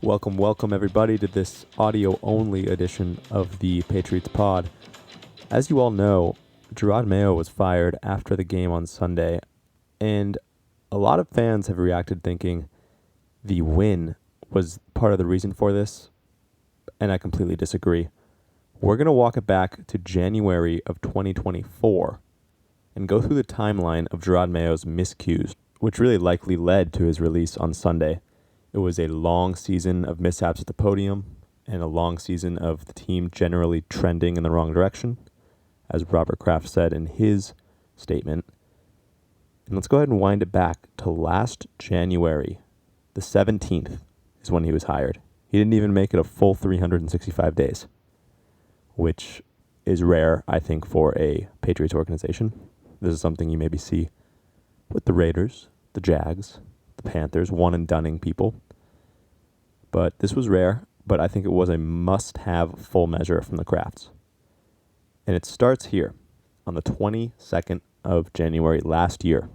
Welcome everybody to this audio-only edition of the Patriots Pod. As you all know, Jerod Mayo was fired after the game on Sunday, and a lot of fans have reacted thinking the win was part of the reason for this, and I completely disagree. We're going to walk it back to January of 2024 and go through the timeline of Jerod Mayo's miscues, which really likely led to his release on Sunday. It was a long season of mishaps at the podium and a long season of the team generally trending in the wrong direction, as Robert Kraft said in his statement. And let's go ahead and wind it back to last January. The 17th is when he was hired. He didn't even make it a full 365 days, which is rare, I think, for a Patriots organization. This is something you maybe see with the Raiders, the Jags, the Panthers, one-and-doneing people. But this was rare, but I think it was a must-have full measure from the Krafts. And it starts here on the 22nd of January last year,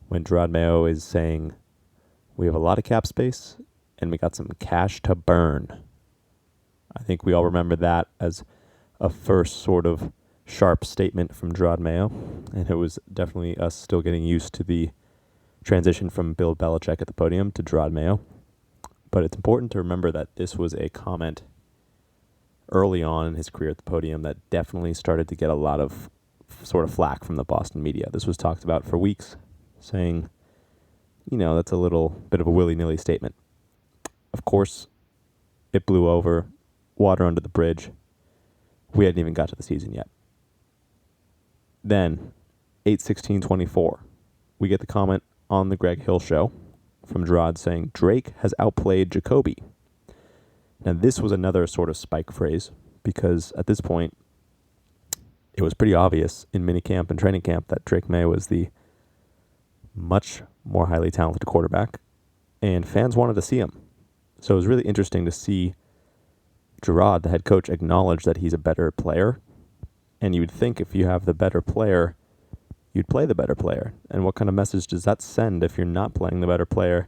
when Jerod Mayo is saying, we have a lot of cap space, and we got some cash to burn. I think we all remember that as a first sort of sharp statement from Jerod Mayo, and it was definitely us still getting used to the transition from Bill Belichick at the podium to Jerod Mayo. But it's important to remember that this was a comment early on in his career at the podium that definitely started to get a lot of sort of flack from the Boston media. This was talked about for weeks, saying, that's a little bit of a willy-nilly statement. Of course, it blew over, water under the bridge. We hadn't even got to the season yet. Then, 8/16/24, we get the comment on the Greg Hill show from Jerod saying, Drake has outplayed Jacoby. Now, this was another sort of spike phrase because at this point, it was pretty obvious in minicamp and training camp that Drake May was the much more highly talented quarterback, and fans wanted to see him. So it was really interesting to see Jerod, the head coach, acknowledge that he's a better player. And you would think if you have the better player, you'd play the better player. And what kind of message does that send if you're not playing the better player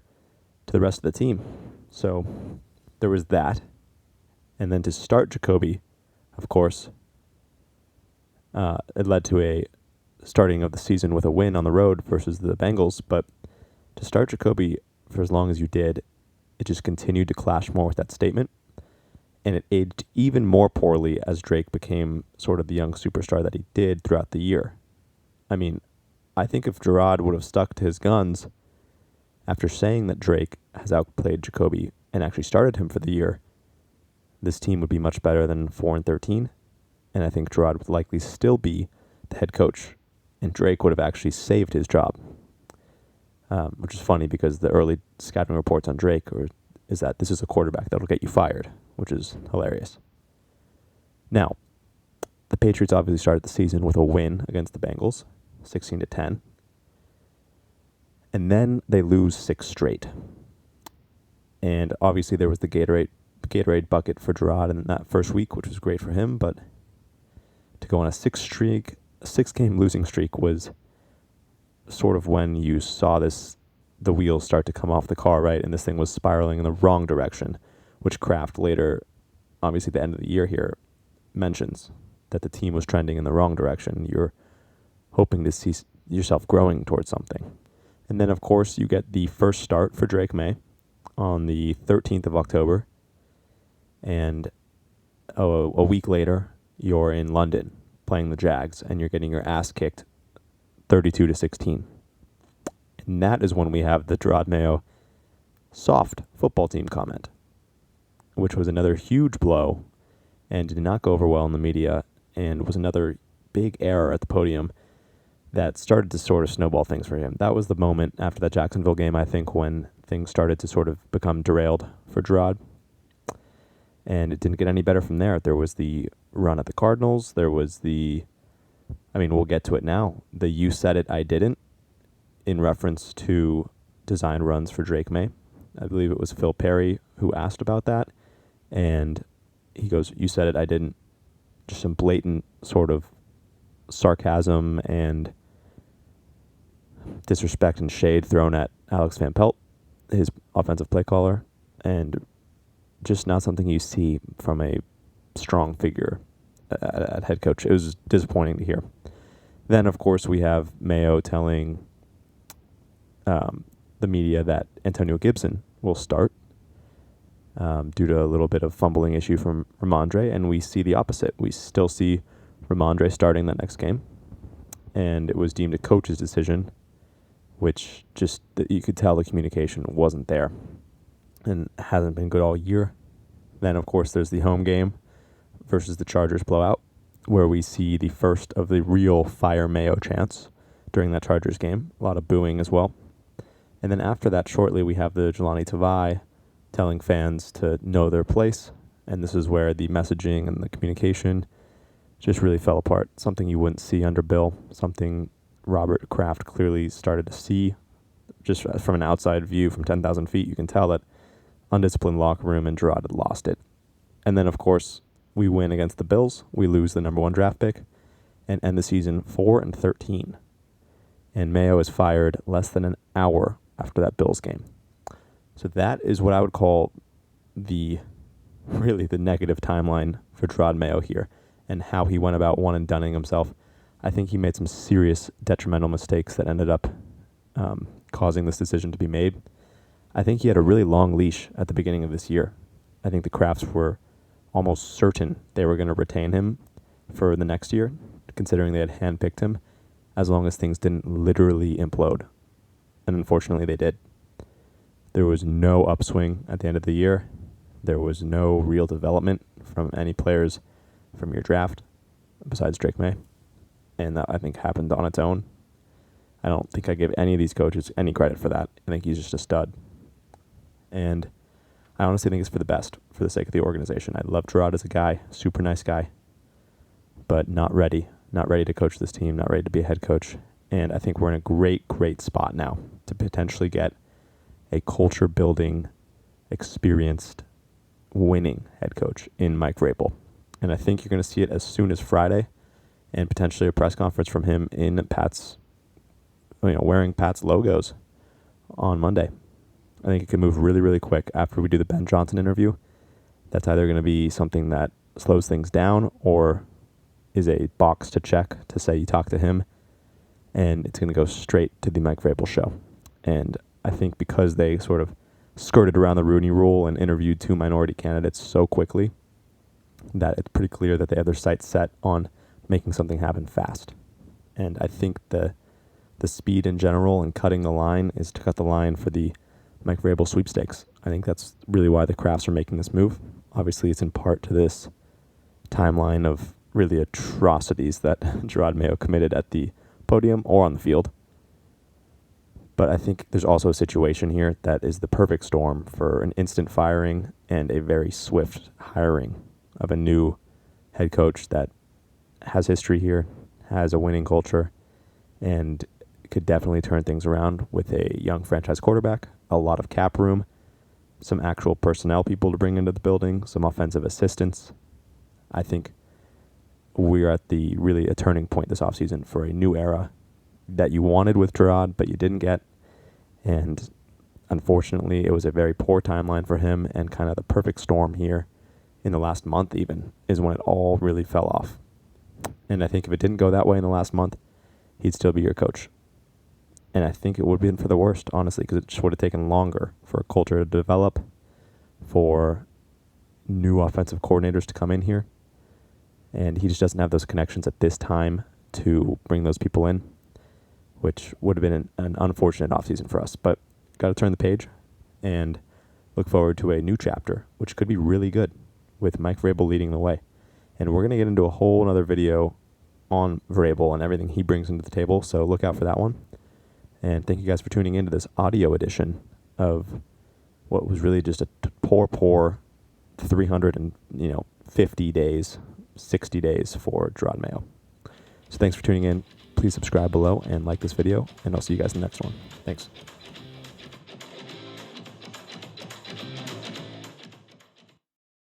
to the rest of the team? So there was that. And then to start Jacoby, of course, it led to a starting of the season with a win on the road versus the Bengals. But to start Jacoby for as long as you did, it just continued to clash more with that statement. And it aged even more poorly as Drake became sort of the young superstar that he did throughout the year. I mean, I think if Jerod would have stuck to his guns after saying that Drake has outplayed Jacoby and actually started him for the year, this team would be much better than 4-13. And I think Jerod would likely still be the head coach. And Drake would have actually saved his job. Which is funny because the early scouting reports on Drake is that this is a quarterback that'll get you fired, which is hilarious. Now, the Patriots obviously started the season with a win against the Bengals, 16-10. And then they lose 6 straight. And obviously there was the Gatorade bucket for Jerod in that first week, which was great for him, but to go on a 6-game losing streak was sort of when you saw the wheels start to come off the car, right? And this thing was spiraling in the wrong direction, which Kraft later, obviously at the end of the year here, mentions that the team was trending in the wrong direction. You're hoping to see yourself growing towards something. And then, of course, you get the first start for Drake May on the 13th of October. And a week later, you're in London playing the Jags, and you're getting your ass kicked 32-16. And that is when we have the Jerod Mayo soft football team comment, which was another huge blow and did not go over well in the media and was another big error at the podium that started to sort of snowball things for him. That was the moment after that Jacksonville game, I think, when things started to sort of become derailed for Jerod. And it didn't get any better from there. There was the run at the Cardinals. There was we'll get to it now. The "you said it, I didn't" in reference to design runs for Drake May. I believe it was Phil Perry who asked about that. And he goes, "You said it, I didn't." Just some blatant sort of sarcasm and disrespect and shade thrown at Alex Van Pelt, his offensive play caller. and just not something you see from a strong figure at head coach. It was disappointing to hear. Then, of course, we have Mayo telling the media that Antonio Gibson will start due to a little bit of fumbling issue from Ramondre, and we see the opposite. We still see Ramondre starting that next game, and it was deemed a coach's decision, which just you could tell the communication wasn't there and hasn't been good all year. Then, of course, there's the home game versus the Chargers blowout, where we see the first of the real Fire Mayo chants during that Chargers game. A lot of booing as well. And then after that, shortly, we have the Jelani Tavai telling fans to know their place. And this is where the messaging and the communication just really fell apart. Something you wouldn't see under Bill. Something Robert Kraft clearly started to see. Just from an outside view from 10,000 feet, you can tell that undisciplined locker room and Jerod had lost it. And then, of course, we win against the Bills. We lose the number 1 draft pick and end the season 4-13. And Mayo is fired less than an hour after that Bills game. So that is what I would call the negative timeline for Jerod Mayo here and how he went about one and dunning himself. I think he made some serious detrimental mistakes that ended up causing this decision to be made. I think he had a really long leash at the beginning of this year. I think the Crafts were almost certain they were going to retain him for the next year, considering they had handpicked him, as long as things didn't literally implode. And unfortunately, they did. There was no upswing at the end of the year. There was no real development from any players from your draft, besides Drake May. And that, I think, happened on its own. I don't think I give any of these coaches any credit for that. I think he's just a stud. And I honestly think it's for the best, for the sake of the organization. I love Jerod as a guy, super nice guy, but not ready to coach this team, not ready to be a head coach. And I think we're in a great spot now to potentially get a culture-building, experienced, winning head coach in Mike Vrabel. And I think you're going to see it as soon as Friday, and potentially a press conference from him in wearing Pat's logos on Monday. I think it could move really quick after we do the Ben Johnson interview. That's either going to be something that slows things down or is a box to check to say you talk to him, and it's going to go straight to the Mike Vrabel show. And I think because they sort of skirted around the Rooney Rule and interviewed 2 minority candidates so quickly, that it's pretty clear that they have their sights set on making something happen fast. And I think the speed in general and cutting the line is to cut the line for the Mike Vrabel sweepstakes. I think that's really why the Crafts are making this move. Obviously, it's in part to this timeline of really atrocities that Jerod Mayo committed at the podium or on the field. But I think there's also a situation here that is the perfect storm for an instant firing and a very swift hiring of a new head coach that has history here, has a winning culture, and could definitely turn things around with a young franchise quarterback, a lot of cap room, some actual personnel people to bring into the building, some offensive assistants. I think we're at a turning point this offseason for a new era that you wanted with Jerod, but you didn't get. And unfortunately, it was a very poor timeline for him, and kind of the perfect storm here in the last month even is when it all really fell off. And I think if it didn't go that way in the last month, he'd still be your coach. And I think it would have been for the worst, honestly, because it just would have taken longer for a culture to develop, for new offensive coordinators to come in here. And he just doesn't have those connections at this time to bring those people in, which would have been an unfortunate offseason for us. But got to turn the page and look forward to a new chapter, which could be really good, with Mike Vrabel leading the way. And we're going to get into a whole other video on Vrabel and everything he brings into the table, so look out for that one. And thank you guys for tuning into this audio edition of what was really just a poor 350 days, 60 days for Jerod Mayo. So thanks for tuning in. Please subscribe below and like this video, and I'll see you guys in the next one. Thanks.